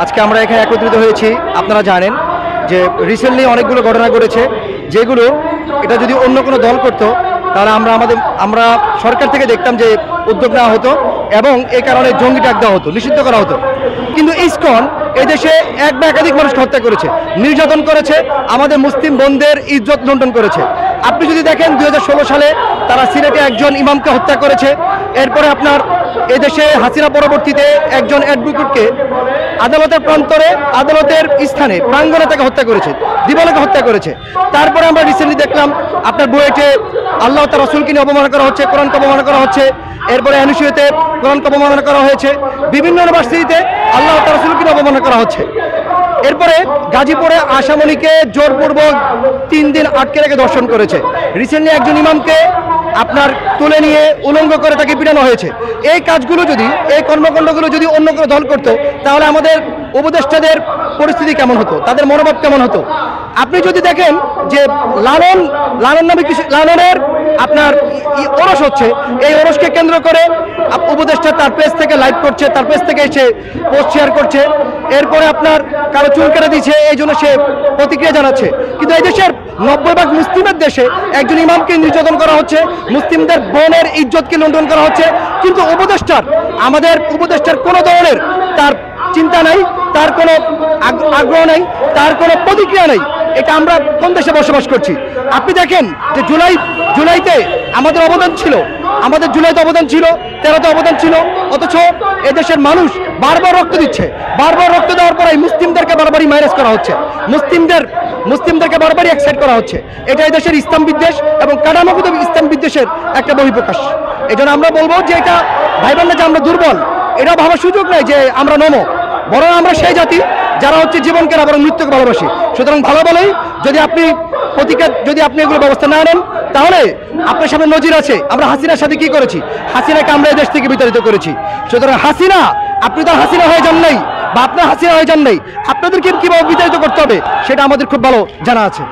আজকে আমরা এখানে একত্রিত হয়েছি। আপনারা জানেন যে রিসেন্টলি অনেকগুলো ঘটনা ঘটেছে, যেগুলো এটা যদি অন্য কোনো দল করতো তাহলে আমরা সরকার থেকে দেখতাম যে উদ্যোগ নেওয়া হতো এবং এই কারণে জঙ্গি ডাক দেওয়া হতো, নিষিদ্ধ করা হতো। কিন্তু ইসকন এদেশে এক বা একাধিক মানুষকে হত্যা করেছে, নির্যাতন করেছে, আমাদের মুসলিম বোনদের ইজ্জত লুণ্ঠন করেছে। আপনি যদি দেখেন 2016 সালে তারা সিলেটে একজন ইমামকে হত্যা করেছে। এরপরে আপনার এদেশে হাসিনা পরবর্তীতে একজন অ্যাডভোকেটকে আদালতের প্রান্তরে, আদালতের স্থানে, প্রাঙ্গণে তাকে হত্যা করেছে, দিবালোকে হত্যা করেছে। তারপরে আমরা রিসেন্টলি দেখলাম আপনার বুয়েটে আল্লাহ তার রসুলকে নিয়ে অবমাননা করা হচ্ছে, কোরআনকে অবমাননা করা হচ্ছে। এরপরে এনএসইউতে কোরআনকে অবমাননা করা হয়েছে। বিভিন্ন ইউনিভার্সিটিতে আল্লাহ তার রসুলকে নিয়ে অবমাননা করা হচ্ছে। এরপরে গাজীপুরে আশামণিকে জোরপূর্বক 3 দিন আটকে রেখে ধর্ষণ করেছে। রিসেন্টলি একজন ইমামকে আপনার তুলে নিয়ে উলঙ্গ করে তাকে পিটানো হয়েছে। এই কাজগুলো যদি, এই কর্মকাণ্ডগুলো যদি অন্য কোনো দল করতো তাহলে আমাদের উপদেষ্টাদের পরিস্থিতি কেমন হতো, তাদের মনোভাব কেমন হতো। আপনি যদি দেখেন যে লালন নামে কিছু, লালনের আপনার ওরস হচ্ছে, এই ওরসকে কেন্দ্র করে উপদেষ্টা তার পেজ থেকে লাইভ করছে, তার পেজ থেকে এসে পোস্ট শেয়ার করছে। এরপরে আপনার কারো চুল কেটে দিচ্ছে, এই জন্য সে প্রতিক্রিয়া জানাচ্ছে। কিন্তু এই দেশের 90% মুসলিমের দেশে একজন ইমামকে নির্যাতন করা হচ্ছে, মুসলিমদের বোনের ইজ্জতকে লুণ্ঠন করা হচ্ছে। কিন্তু আমাদের উপদেষ্টার কোনো ধরনের তার চিন্তা নাই, তার কোনো আগ্রহ নাই, তার কোনো প্রতিক্রিয়া নাই। এটা আমরা কোন দেশে বসবাস করছি? আপনি দেখেন যে জুলাইতে আমাদের অবদান ছিল, আমাদের জুলাইতে অবদান ছিল, 13তে অবদান ছিল, অথচ এদেশের মানুষ বারবার রক্ত দিচ্ছে। বারবার রক্ত দেওয়ার পরে মুসলিমদেরকে বারবারই মাইনাস করা হচ্ছে, মুসলিমদেরকে বারবারই এক্সাইট করা হচ্ছে। এটা এই দেশের ইসলাম বিদ্বেষ এবং কাঠামোগত ইসলাম বিদ্বেষের একটা বহিঃপ্রকাশ। এই জন্য আমরা বলবো যে এটা ভাইবেন না যে আমরা দুর্বল, এটা ভাবার সুযোগ নেই যে আমরা নমো, বরং আমরা সেই জাতি যারা হচ্ছে জীবনকে না বরং মৃত্যুকে ভালোবাসি। সুতরাং ভালো বলেই যদি আপনি এগুলো ব্যবস্থা না নেন তাহলে আপনার সামনে নজির আছে। আমরা হাসিনার সাথে কি করেছি, হাসিনাকে আমরা এই দেশ থেকে বিতাড়িত করেছি। সুতরাং হাসিনা, আপনি তো হাসিনা হয়ে যান নাই বা আপনার হাসিনা হয়ে যান নাই, আপনাদেরকে কিভাবে বিতাড়িত করতে হবে সেটা আমাদের খুব ভালো জানা আছে।